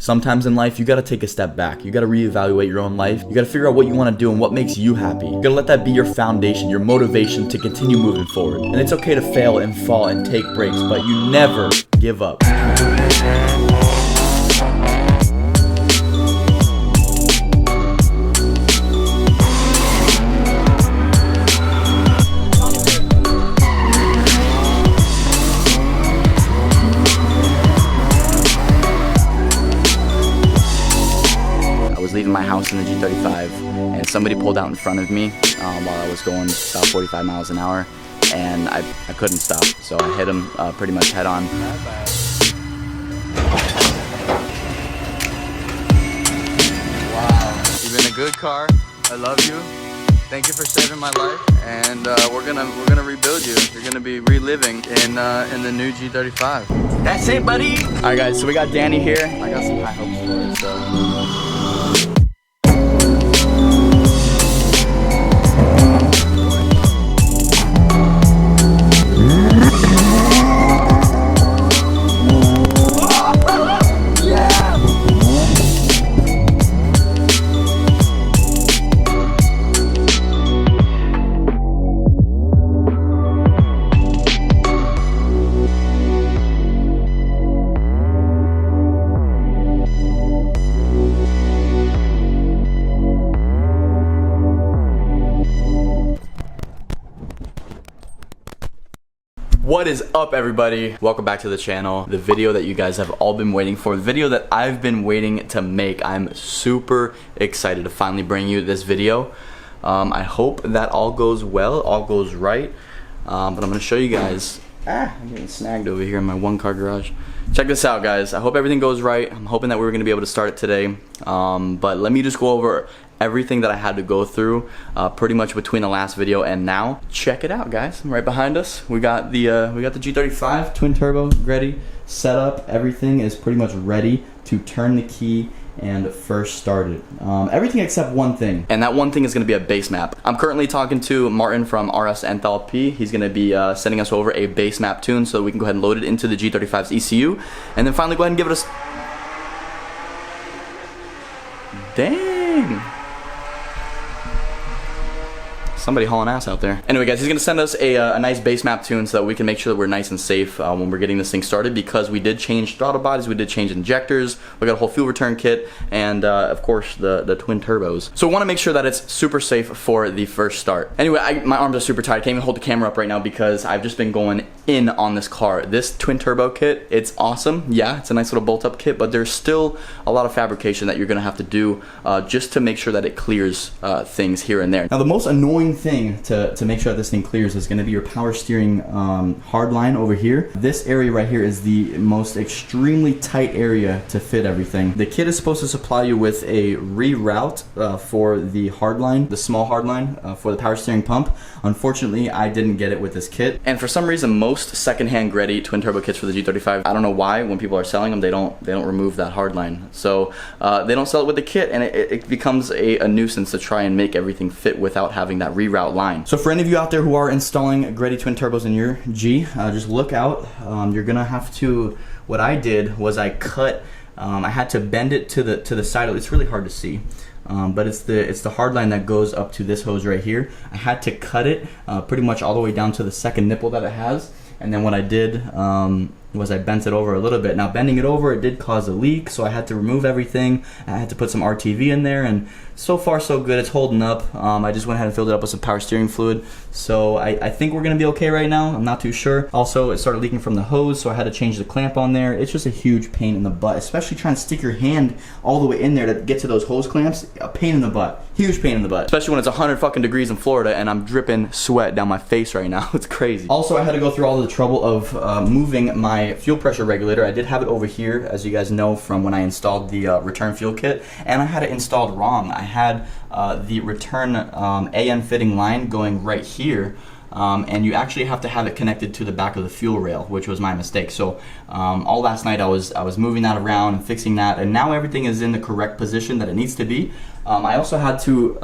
Sometimes in life, you gotta take a step back. You gotta reevaluate your own life. You gotta figure out what you wanna do and what makes you happy. You gotta let that be your foundation, your motivation to continue moving forward. And it's okay to fail and fall and take breaks, but you never give up. Leaving my house in the G35 and somebody pulled out in front of me while I was going about 45 miles an hour, and I couldn't stop, so I hit him pretty much head on. Wow, you've been a good car. I love you. Thank you for saving my life, and we're gonna rebuild you. You're gonna be reliving in the new G35. That's it, buddy. All right, guys. So we got Danny here. I got some high hopes for it. So. What is up, everybody? Welcome back to the channel. The video that you guys have all been waiting for, the video that I've been waiting to make. I'm super excited to finally bring you this video. I hope that all goes well, all goes right. But I'm gonna show you guys. I'm getting snagged over here in my one-car garage. Check this out, guys. I hope everything goes right. I'm hoping that we're gonna be able to start it today. But let me just go over everything that I had to go through pretty much between the last video and now. Check it out, guys. Right behind us, we got the G35 twin turbo Greddy set up. Everything is pretty much ready to turn the key and first start it. Everything except one thing, and that one thing is going to be a base map. I'm currently talking to Martin from RS Enthalpy. He's going to be sending us over a base map tune so we can go ahead and load it into the G35's ECU, and then finally go ahead and give it a dang. Somebody hauling ass out there. Anyway, guys, he's gonna send us a nice base map tune so that we can make sure that we're nice and safe when we're getting this thing started, because we did change throttle bodies, we did change injectors, we got a whole fuel return kit, and of course the twin turbos. So we wanna make sure that it's super safe for the first start. Anyway, my arms are super tight. I can't even hold the camera up right now because I've just been going in on this car. This twin turbo kit, it's awesome. Yeah, it's a nice little bolt up kit, but there's still a lot of fabrication that you're gonna have to do just to make sure that it clears things here and there. Now, the most annoying thing to make sure that this thing clears is going to be your power steering hard line over here. This area right here is the most extremely tight area to fit everything. The kit is supposed to supply you with a reroute for the hard line, the small hard line for the power steering pump. Unfortunately, I didn't get it with this kit, and for some reason most secondhand Greddy twin turbo kits for the G35, I don't know why, when people are selling them, they don't remove that hard line. So they don't sell it with the kit, and it becomes a nuisance to try and make everything fit without having that reroute line. So for any of you out there who are installing Greddy twin turbos in your G, just look out. You're gonna have to, what I did was I cut, I had to bend it to the side. It's really hard to see, but it's the hard line that goes up to this hose right here. I had to cut it pretty much all the way down to the second nipple that it has, and then what I did was I bent it over a little bit. Now, bending it over, it did cause a leak, so I had to remove everything. I had to put some RTV in there, and so far so good. It's holding up. I just went ahead and filled it up with some power steering fluid, so I think we're gonna be okay right now. I'm not too sure. Also, it started leaking from the hose, so I had to change the clamp on there. It's just a huge pain in the butt, especially trying to stick your hand all the way in there to get to those hose clamps. A pain in the butt. Huge pain in the butt, especially when it's 100 fucking degrees in Florida and I'm dripping sweat down my face right now. It's crazy. Also, I had to go through all the trouble of moving my fuel pressure regulator. I did have it over here, as you guys know from when I installed the return fuel kit, and I had it installed wrong. I had the return AN fitting line going right here, and you actually have to have it connected to the back of the fuel rail, which was my mistake. So all last night I was moving that around and fixing that, and now everything is in the correct position that it needs to be. I also had to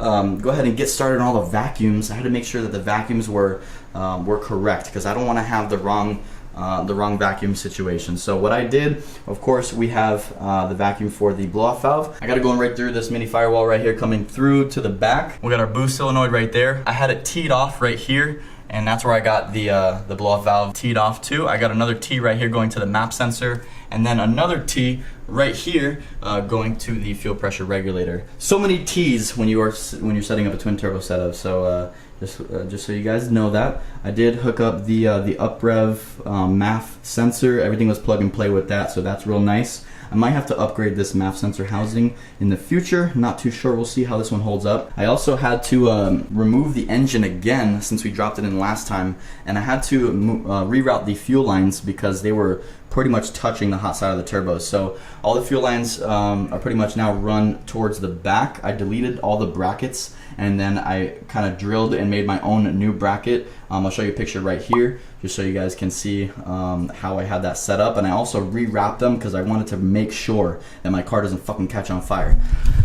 go ahead and get started on all the vacuums. I had to make sure that the vacuums were correct, because I don't want to have the wrong the wrong vacuum situation. So what I did, of course, we have the vacuum for the blow-off valve. I got to go in right through this mini firewall right here, coming through to the back. We got our boost solenoid right there. I had it teed off right here, and that's where I got the blow-off valve teed off to. I got another T right here going to the map sensor, and then another T right here going to the fuel pressure regulator. So many T's when you're setting up a twin turbo setup. So just so you guys know that, I did hook up the UPREV MAF sensor. Everything was plug and play with that, so that's real nice. I might have to upgrade this MAF sensor housing in the future. Not too sure. We'll see how this one holds up. I also had to remove the engine again since we dropped it in last time, and I had to reroute the fuel lines because they were pretty much touching the hot side of the turbo. So all the fuel lines are pretty much now run towards the back. I deleted all the brackets, and then I kind of drilled and made my own new bracket. I'll show you a picture right here just so you guys can see how I had that set up. And I also rewrapped them because I wanted to make sure that my car doesn't fucking catch on fire,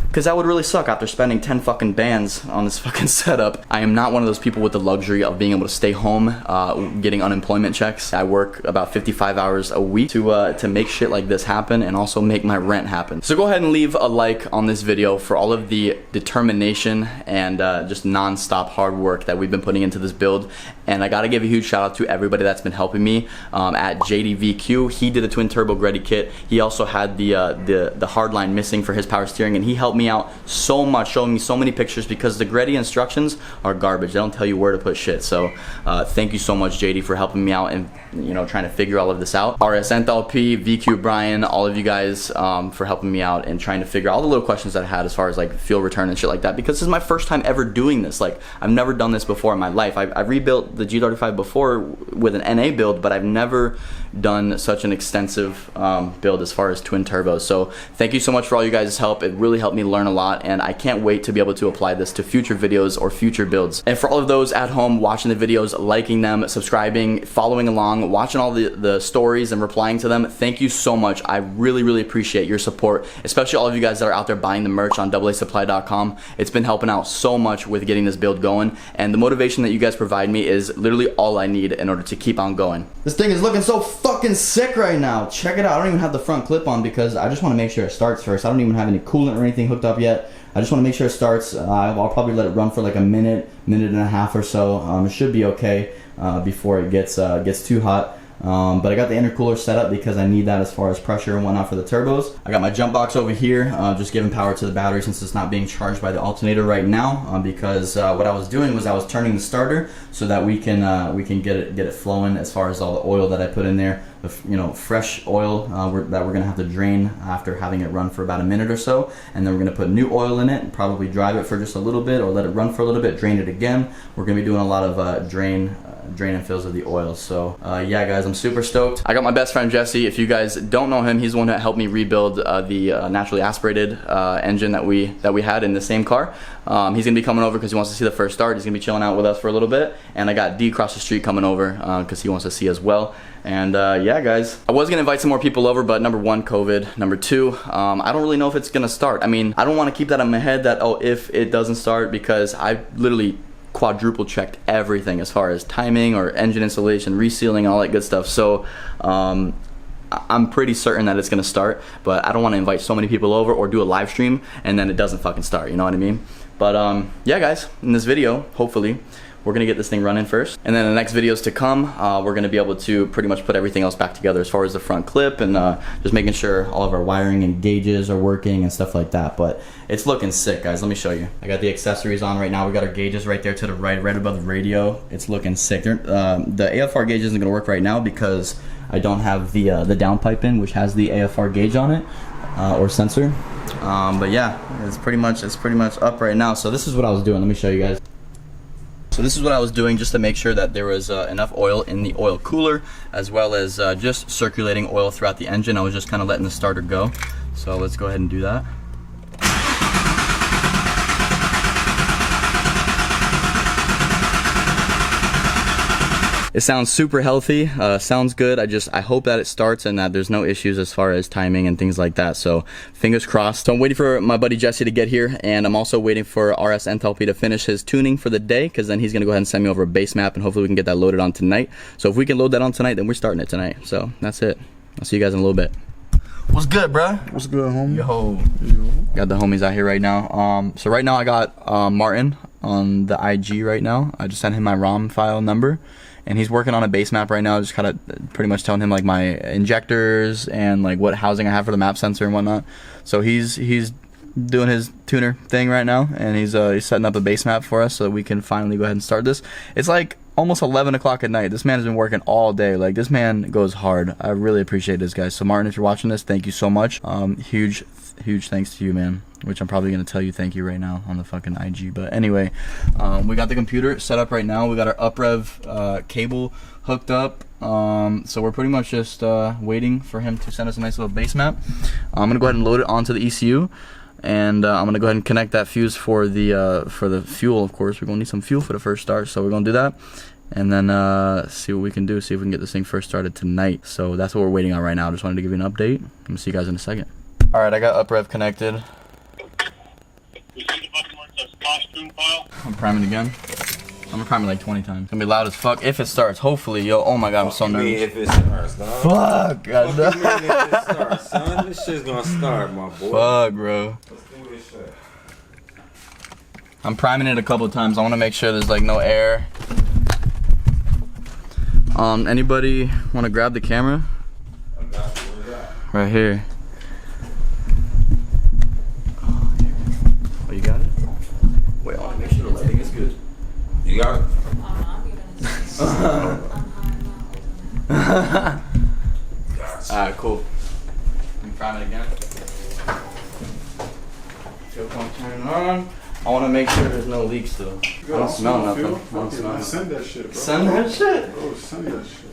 because that would really suck after spending 10 fucking bands on this fucking setup. I am not one of those people with the luxury of being able to stay home getting unemployment checks. I work about 55 hours a week to make shit like this happen and also make my rent happen. So go ahead and leave a like on this video for all of the determination and just non-stop hard work that we've been putting into this build. And I gotta give a huge shout out to everybody that's been helping me at JDVQ. He did a twin turbo Greddy kit. He also had the hard line missing for his power steering, and he helped me out so much, showing me so many pictures, because the Greddy instructions are garbage. They don't tell you where to put shit. So thank you so much, JD, for helping me out and trying to figure all of this out. RS Enthalpy, VQ Brian, all of you guys for helping me out and trying to figure out all the little questions that I had as far as like fuel return and shit like that, because this is my first time ever doing this. Like, I've never done this before in my life. I rebuilt the G35 before with an NA build, but I've never done such an extensive build as far as twin turbos. So thank you so much for all you guys' help. It really helped me learn a lot, and I can't wait to be able to apply this to future videos or future builds. And for all of those at home watching the videos, liking them, subscribing, following along, watching all the stories and replying to them, thank you so much. I really, really appreciate your support, especially all of you guys that are out there buying the merch on DoubleASupply.com. It's been helping out so much with getting this build going, and the motivation that you guys provide me is literally all I need in order to keep on going. This thing is looking so fucking sick right now. Check it out. I don't even have the front clip on because I just want to make sure it starts first. I don't even have any coolant or anything hooked up yet. I just want to make sure it starts. I'll probably let it run for like a minute and a half or so. It should be okay before it gets too hot. But I got the intercooler set up because I need that as far as pressure and whatnot for the turbos. I got my jump box over here, just giving power to the battery since it's not being charged by the alternator right now. Because what I was doing was I was turning the starter so that we can get it flowing as far as all the oil that I put in there. Fresh oil that we're gonna have to drain after having it run for about a minute or so, and then we're gonna put new oil in it and probably drive it for just a little bit or let it run for a little bit, drain it again. We're gonna be doing a lot of drain and fills of the oil. So yeah guys, I'm super stoked. I got my best friend Jesse. If you guys don't know him, he's the one that helped me rebuild the naturally aspirated engine that we had in the same car. He's gonna be coming over because he wants to see the first start. He's gonna be chilling out with us for a little bit, and I got D across the street coming over because he wants to see as well. And yeah guys, I was gonna invite some more people over, but number one, COVID. Number two, I don't really know if it's gonna start. I mean, I don't want to keep that in my head that, oh, if it doesn't start, because I literally quadruple checked everything as far as timing or engine installation, resealing, all that good stuff. So I'm pretty certain that it's gonna start, but I don't want to invite so many people over or do a live stream and then it doesn't fucking start, you know what I mean? But yeah guys, in this video, hopefully we're gonna get this thing running first, and then the next videos to come, we're gonna be able to pretty much put everything else back together as far as the front clip and just making sure all of our wiring and gauges are working and stuff like that. But it's looking sick, guys. Let me show you. I got the accessories on right now. We got our gauges right there to the right above the radio. It's looking sick. The AFR gauge isn't gonna work right now because I don't have the downpipe in, which has the AFR gauge on it or sensor. But yeah, it's pretty much up right now. So this is what I was doing. Let me show you guys. So this is what I was doing just to make sure that there was enough oil in the oil cooler, as well as just circulating oil throughout the engine. I was just kind of letting the starter go. So let's go ahead and do that. It sounds super healthy, sounds good. I hope that it starts and that there's no issues as far as timing and things like that. So fingers crossed. So I'm waiting for my buddy Jesse to get here, and I'm also waiting for RS Enthalpy to finish his tuning for the day, because then he's gonna go ahead and send me over a base map, and hopefully we can get that loaded on tonight. So if we can load that on tonight, then we're starting it tonight. So that's it. I'll see you guys in a little bit. What's good, bruh? What's good, homie? Yo. Got the homies out here right now. So right now I got Martin on the IG right now. I just sent him my ROM file number, and he's working on a base map right now. Just kind of pretty much telling him like my injectors and like what housing I have for the map sensor and whatnot. So he's doing his tuner thing right now, and he's setting up a base map for us so that we can finally go ahead and start this. It's like almost 11 o'clock at night. This man has been working all day. Like, this man goes hard. I really appreciate this, guys. So Martin, if you're watching this, thank you so much. Huge thanks to you, man, which I'm probably gonna tell you thank you right now on the fucking IG. But anyway, we got the computer set up right now. We got our UPREV cable hooked up. So we're pretty much just waiting for him to send us a nice little base map. I'm gonna go ahead and load it onto the ECU, and I'm gonna go ahead and connect that fuse for the fuel. Of course, we're gonna need some fuel for the first start, so we're gonna do that, and then see what we can do, see if we can get this thing first started tonight. So that's what we're waiting on right now. Just wanted to give you an update. I'm gonna see you guys in a second. All right, I got UPREV connected. I'm priming again. I'm gonna prime it like 20 times. It's gonna be loud as fuck if it starts. Hopefully, yo. Oh my god, I'm so nervous. If it starts, dog. Fuck, god. What do you mean if it starts, son? This shit's gonna start, my boy. Fuck, bro. Let's do this shit. I'm priming it a couple of times. I want to make sure there's like no air. Anybody want to grab the camera? I got you. Where's that? Right here. Oh, you got it? Wait, I want to make sure the lighting is good. You got it? Alright, cool. Let me prime it again. Fuel pump turning on. I want to make sure there's no leaks though. I don't smell nothing. I don't smell nothing. Send that shit, bro. Send that shit? Bro, send that shit.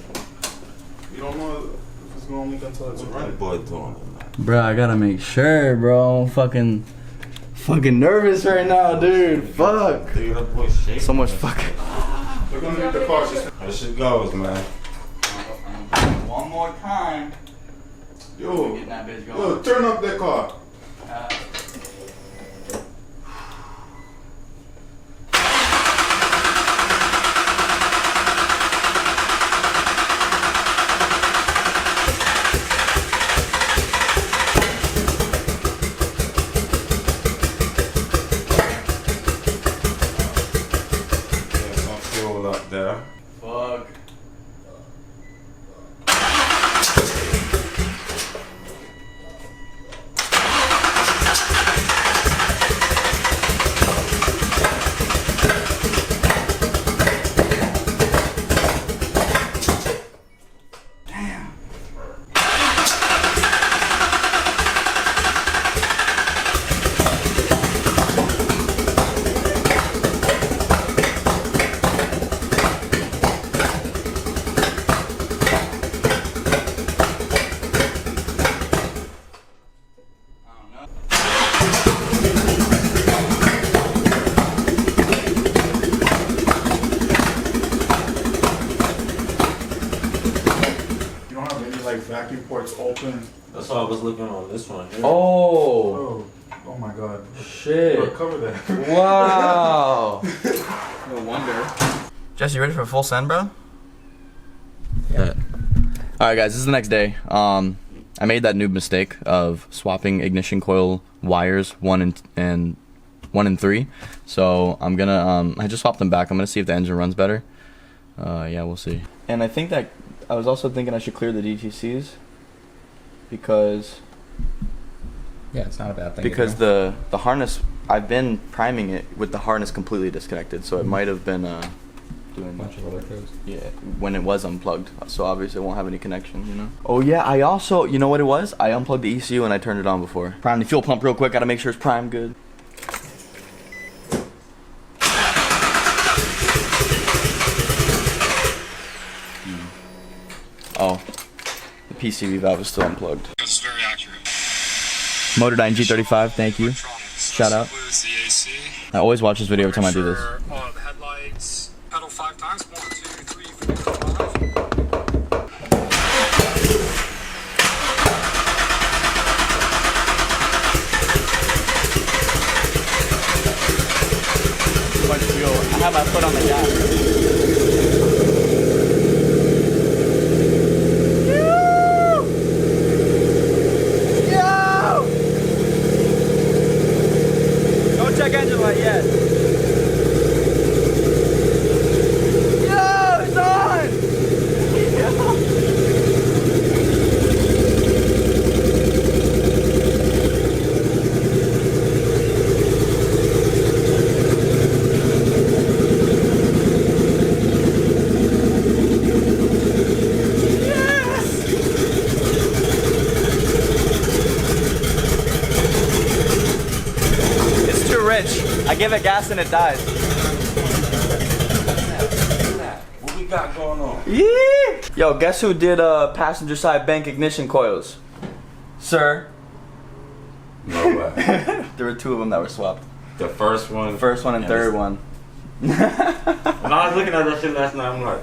You don't know if it's gonna leak until it's What right boy doing? Bro, I gotta make sure, bro. I'm fucking nervous right now, dude. Fuck. Dude, that boy shaking. So much fucking. We're gonna need the car. Just That shit goes, man. One more time. yo, Getting that bitch going. yo, turn up that car. There's some fuel up there. Fuck. You don't have any like vacuum ports open. That's why I was looking on this one here. Oh. Oh my god. Shit. Bro, cover that. Wow. No wonder. Jesse, you ready for a full send, bro? Yeah. Alright guys, this is the next day. I made that noob mistake of swapping ignition coil wires 1 and 3. So I'm gonna I just swapped them back. I'm gonna see if the engine runs better. Yeah, we'll see. And I think that I was also thinking I should clear the DTCs because Yeah, it's not a bad thing. because the harness, I've been priming it with the harness completely disconnected, so it might have been doing a bunch of other codes. yeah, when it was unplugged, so obviously it won't have any connection, you know. Oh yeah, I also, you know what it was? I unplugged the ECU and I turned it on before. Prime the fuel pump real quick, gotta make sure it's primed good. Oh, the PCV valve is still unplugged. It's very accurate. Motordyne G35, thank you. Shout out. I always watch this video every time I do this. The headlights, pedal 5 times, 1, 2, 3, 4, 5. too much fuel. I have my foot on the gas. Don't check engine light yet. Yo, it's on! I give it gas and it dies. What we got going on? Yeah. Yo, guess who did passenger side bank ignition coils? Sir. No way. There were 2 of them that were swapped. The first one. First one and third one. When I was looking at that shit last night, I'm like,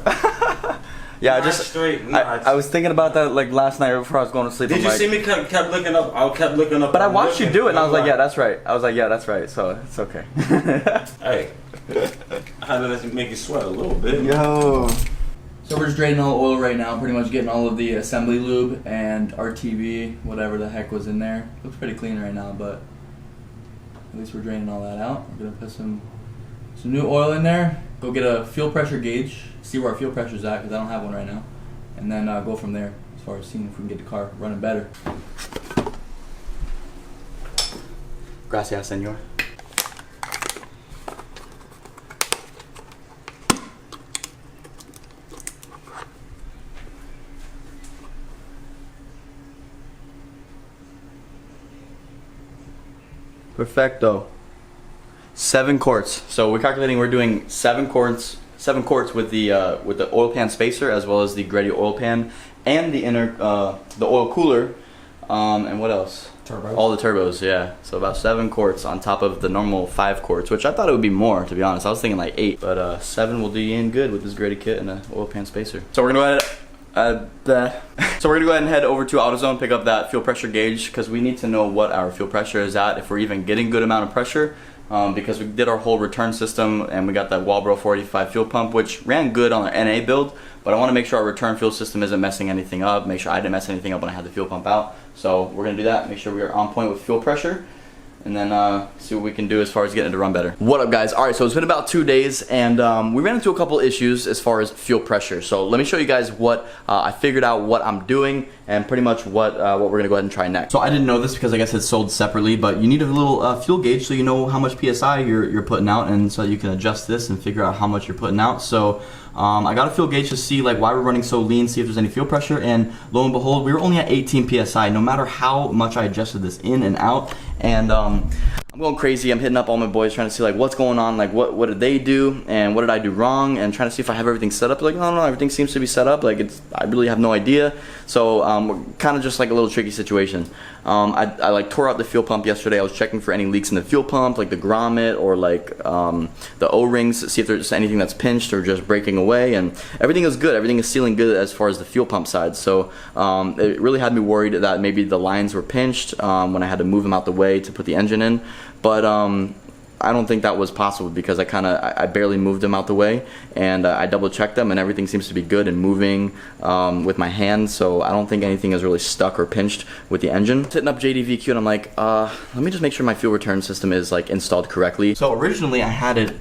yeah, not straight. I was thinking about that like last night before I was going to sleep. Did you see me kept looking up? I kept looking up. But I watched you do it, and I was like, yeah, that's right. I was like, yeah, that's right. So it's okay. Hey, I had to let you make you sweat a little bit. Yo. So we're just draining all the oil right now, pretty much getting all of the assembly lube and RTV, whatever the heck was in there. Looks pretty clean right now, but at least we're draining all that out. We're gonna put some new oil in there, go get a fuel pressure gauge, see where our fuel pressure's at, because I don't have one right now, and then go from there as far as seeing if we can get the car running better. Gracias, senor. Perfecto. 7 quarts. So we're calculating we're doing 7 quarts with the oil pan spacer, as well as the Greddy oil pan and the inner the oil cooler, and what else? Turbos. All the turbos, yeah. So about 7 quarts on top of the normal 5 quarts, which I thought it would be more, to be honest. I was thinking like 8, but 7 will do you in good with this Greddy kit and an oil pan spacer. So we're gonna go ahead. So we're gonna go ahead and head over to AutoZone, pick up that fuel pressure gauge, because we need to know what our fuel pressure is at, if we're even getting good amount of pressure. Because we did our whole return system and we got that Walbro 485 fuel pump, which ran good on our NA build, but I want to make sure our return fuel system isn't messing anything up, make sure I didn't mess anything up when I had the fuel pump out. So we're going to do that, make sure we are on point with fuel pressure, and then see what we can do as far as getting it to run better. What up, guys? Alright, so it's been about 2 days, and we ran into a couple issues as far as fuel pressure. So let me show you guys what I figured out, what I'm doing, and pretty much what we're gonna go ahead and try next. So I didn't know this because I guess it's sold separately, but you need a little fuel gauge so you know how much PSI you're putting out, and so you can adjust this and figure out how much you're putting out. So I got a fuel gauge to see like why we're running so lean, see if there's any fuel pressure, and lo and behold, we were only at 18 PSI, no matter how much I adjusted this in and out. And I'm going crazy. I'm hitting up all my boys trying to see like what's going on, like what did they do and what did I do wrong, and trying to see if I have everything set up. Like, no, everything seems to be set up. Like I really have no idea. So kind of just like a little tricky situation. I like tore out the fuel pump yesterday. I was checking for any leaks in the fuel pump, like the grommet or like the O-rings, see if there's anything that's pinched or just breaking away, and everything is good. Everything is sealing good as far as the fuel pump side. So it really had me worried that maybe the lines were pinched when I had to move them out the way to put the engine in. But I don't think that was possible because I barely moved them out the way, and I double checked them and everything seems to be good and moving with my hands, so I don't think anything is really stuck or pinched with the engine. Hitting up JDVQ and I'm like, let me just make sure my fuel return system is like installed correctly. So originally I had it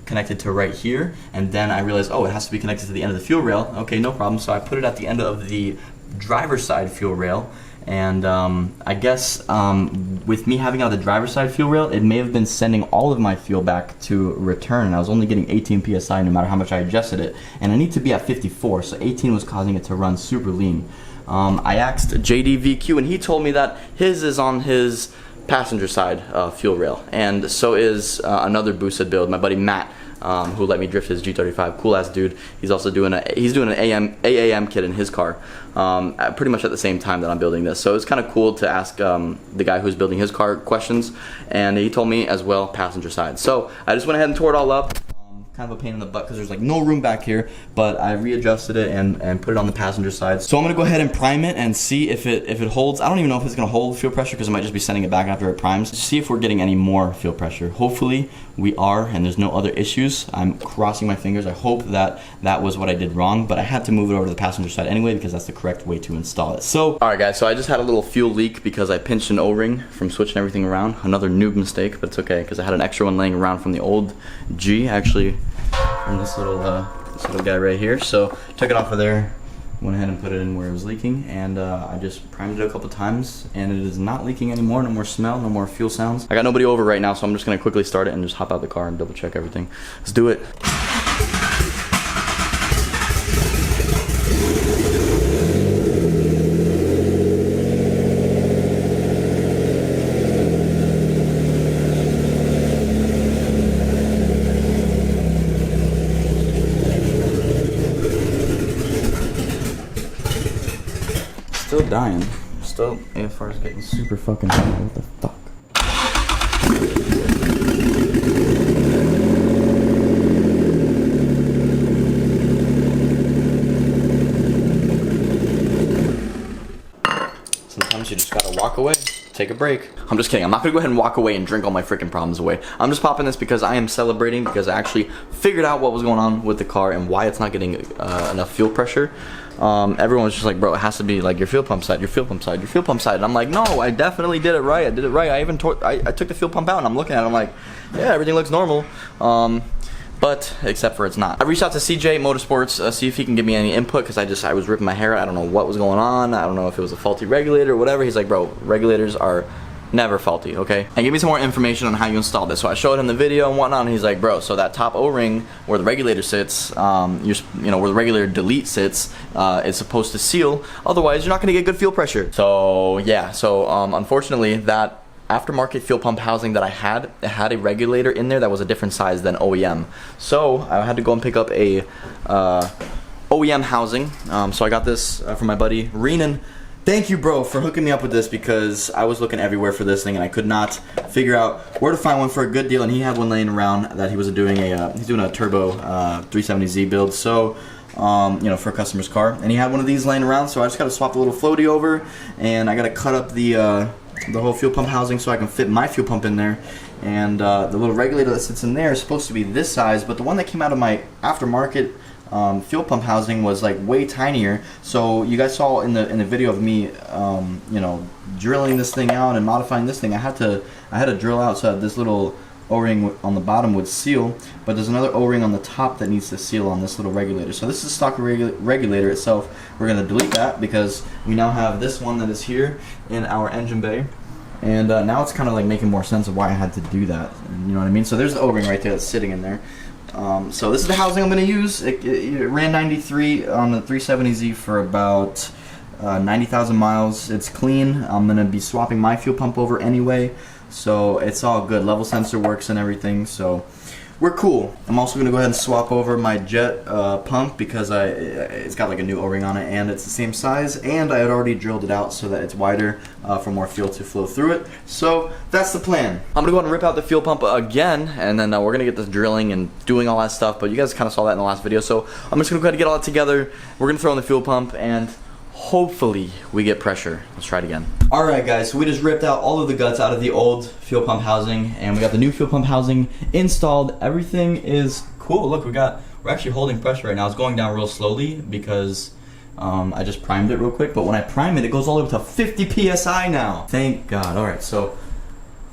connected to right here, and then I realized, oh, it has to be connected to the end of the fuel rail. Okay, no problem. So I put it at the end of the driver's side fuel rail. And I guess with me having on the driver's side fuel rail, it may have been sending all of my fuel back to return, and I was only getting 18 PSI no matter how much I adjusted it. And I need to be at 54, so 18 was causing it to run super lean. I asked JDVQ, and he told me that his is on his passenger side fuel rail, and so is another boosted build, my buddy Matt. Who let me drift his G35, cool ass dude. He's also doing an AAM kit in his car, pretty much at the same time that I'm building this. So it's kind of cool to ask the guy who's building his car questions, and he told me as well passenger side. So I just went ahead and tore it all up. kind of a pain in the butt because there's like no room back here, but I readjusted it and put it on the passenger side. So I'm gonna go ahead and prime it and see if it holds. I don't even know if it's gonna hold fuel pressure because I might just be sending it back after it primes to see if we're getting any more fuel pressure. Hopefully we are, and there's no other issues. I'm crossing my fingers. I hope that that was what I did wrong, but I had to move it over to the passenger side anyway because that's the correct way to install it. So, all right guys, so I just had a little fuel leak because I pinched an O-ring from switching everything around. Another noob mistake, but it's okay because I had an extra one laying around from the old G, actually from this little guy right here. So took it off of there, went ahead and put it in where it was leaking, and I just primed it a couple times, and it is not leaking anymore. No more smell, no more fuel sounds. I got nobody over right now, so I'm just gonna quickly start it and just hop out the car and double check everything. Let's do it. Still dying. Still, AFR is getting super fucking high. What the fuck? Sometimes you just gotta walk away. Take a break. I'm just kidding. I'm not gonna go ahead and walk away and drink all my freaking problems away. I'm just popping this because I am celebrating because I actually figured out what was going on with the car and why it's not getting enough fuel pressure. Everyone was just like, bro, it has to be like your fuel pump side, your fuel pump side, your fuel pump side. And I'm like, no, I definitely did it right. I did it right. I even I took the fuel pump out and I'm looking at it. I'm like, yeah, everything looks normal. But except for it's not. I reached out to CJ Motorsports, see if he can give me any input because I was ripping my hair out. I don't know what was going on. I don't know if it was a faulty regulator or whatever. He's like, bro, regulators are never faulty, okay? And give me some more information on how you install this. So I showed him the video and whatnot, and he's like, bro, so that top O-ring where the regulator sits, you know, where the regulator delete sits, is supposed to seal. Otherwise, you're not gonna get good fuel pressure. So yeah, so unfortunately, that aftermarket fuel pump housing that I had, it had a regulator in there that was a different size than OEM. So I had to go and pick up a OEM housing. So I got this from my buddy Renan. Thank you, bro, for hooking me up with this because I was looking everywhere for this thing and I could not figure out where to find one for a good deal. And he had one laying around that he was doing he's doing a turbo 370Z build. So you know, for a customer's car, and he had one of these laying around. So I just got to swap the little floaty over, and I got to cut up the whole fuel pump housing so I can fit my fuel pump in there. And the little regulator that sits in there is supposed to be this size, but the one that came out of my aftermarket fuel pump housing was like way tinier. So you guys saw in the video of me you know, drilling this thing out and modifying this thing. I had to drill out so that this little O-ring on the bottom would seal, but there's another O-ring on the top that needs to seal on this little regulator. So this is stock regulator itself. We're going to delete that because we now have this one that is here in our engine bay, and now it's kind of like making more sense of why I had to do that. You know what I mean? So there's the O-ring right there that's sitting in there. So this is the housing I'm going to use. It ran 93 on the 370Z for about 90,000 miles. It's clean. I'm going to be swapping my fuel pump over anyway, so it's all good. Level sensor works and everything, so we're cool. I'm also going to go ahead and swap over my jet pump because it's got like a new O-ring on it, and it's the same size, and I had already drilled it out so that it's wider for more fuel to flow through it. So that's the plan. I'm going to go ahead and rip out the fuel pump again, and then we're going to get this drilling and doing all that stuff, but you guys kind of saw that in the last video, so I'm just going to go ahead and get all that together. We're going to throw in the fuel pump, and hopefully we get pressure. Let's try it again. Alright guys, so we just ripped out all of the guts out of the old fuel pump housing, and we got the new fuel pump housing installed. Everything is cool. Look, we're actually holding pressure right now. It's going down real slowly because I just primed it real quick, but when I prime it, it goes all the way up to 50 PSI now. Thank God. Alright, so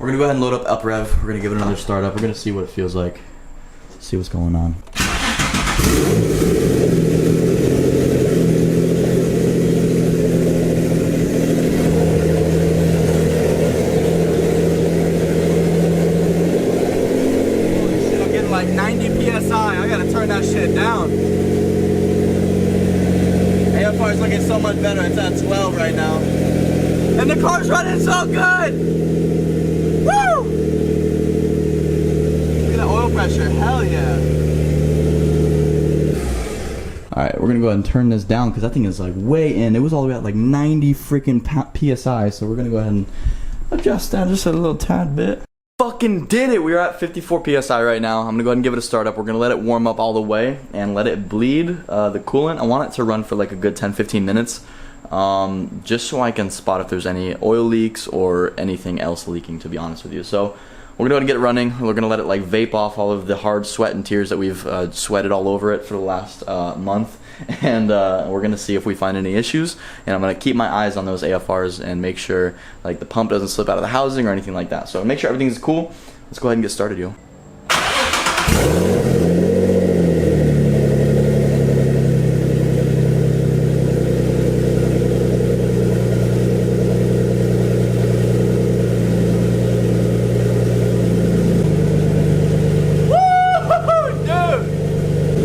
we're gonna go ahead and load up UPREV. We're gonna give it another startup. We're gonna see what it feels like. See what's going on. Like 90 PSI. I gotta turn that shit down. AFR is looking so much better. It's at 12 right now. And the car's running so good! Woo! Look at the oil pressure. Hell yeah. Alright, we're gonna go ahead and turn this down because that thing is like way in. It was all the way at like 90 freaking PSI, so we're gonna go ahead and adjust that just a little tad bit. fucking did it. We are at 54 PSI right now. I'm gonna go ahead and give it a start up. We're gonna let it warm up all the way and let it bleed the coolant. I want it to run for like a good 10-15 minutes. Just so I can spot if there's any oil leaks or anything else leaking, to be honest with you. So we're gonna go ahead and get it running. We're gonna let it like vape off all of the hard sweat and tears that we've sweated all over it for the last month. And we're gonna see if we find any issues, and I'm gonna keep my eyes on those AFRs and make sure like the pump doesn't slip out of the housing or anything like that. So make sure everything's cool. Let's go ahead and get started, yo.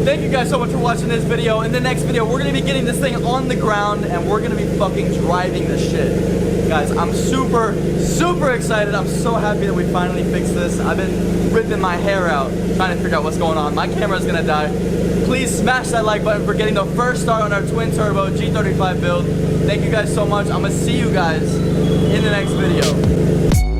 Thank you guys so much for watching this video. In the next video, we're gonna be getting this thing on the ground and we're gonna be fucking driving this shit. Guys, I'm super, super excited. I'm so happy that we finally fixed this. I've been ripping my hair out trying to figure out what's going on. My camera's gonna die. Please smash that like button for getting the first start on our twin turbo G35 build. Thank you guys so much. I'm gonna see you guys in the next video.